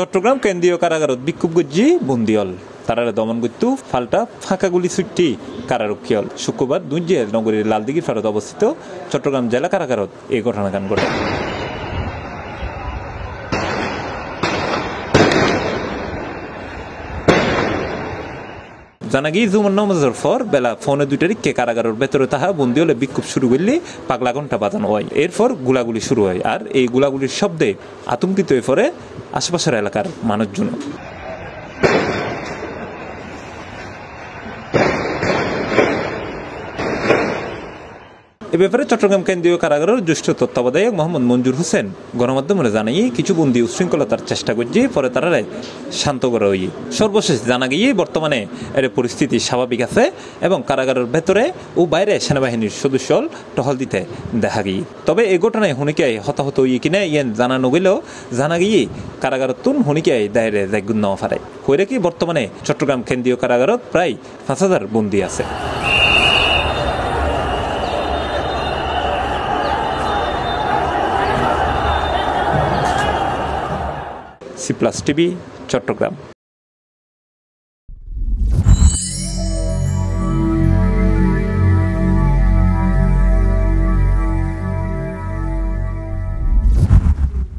চট্টগ্রাম কেন্দ্রীয় কারাগারত বিক্ষোভ গজ্জি বন্দিয়ল তারারে দমন করতু ফাল্টা ফাঁকা গুলি ছুটি কারারক্ষী হল শুক্রবার দুইজে নগরীর লালদিঘির ফারত অবস্থিত চট্টগ্রাম জেলা কারাগারত এই ঘটনাকাণ্ড ঘটে। জানা গিয়ে জুমার নামাজের পর বেলা ফোনে 2টার দিকে কারাগারের ভেতরে তাহা বন্দি হলে বিক্ষোভ শুরু করলে পাগলা ঘন্টা বাজানো হয়। এরপর গুলাগুলি শুরু হয়, আর এই গুলাগুলির শব্দে আতঙ্কিত হয়ে পড়ে আশেপাশের এলাকার মানুষজন। এ ব্যাপারে চট্টগ্রাম কেন্দ্রীয় কারাগারের জ্যেষ্ঠ তত্ত্বাবধায়ক মোহাম্মদ মঞ্জুর হোসেন গণমাধ্যমে জানাই কিছু বন্দি উশৃঙ্খলতার চেষ্টা করছে, পরে তারা শান্ত করা হই। সর্বশেষ জানা গিয়ে বর্তমানে এর পরিস্থিতি স্বাভাবিক আছে এবং কারাগারের ভেতরে ও বাইরে সেনাবাহিনীর সদস্য টহল দিতে দেখা গিয়ে। তবে এই ঘটনায় হুনিকায় হতাহত হই কিনা ইয়েন জানানো গেলেও জানা গিয়ে কারাগারের তুন হুনিকায় দায়ের জায়গুণ নেওয়া ফারে হয়ে কি বর্তমানে চট্টগ্রাম কেন্দ্রীয় কারাগারত প্রায় 5,000 বন্দি আছে। C+ TV, Chittagong.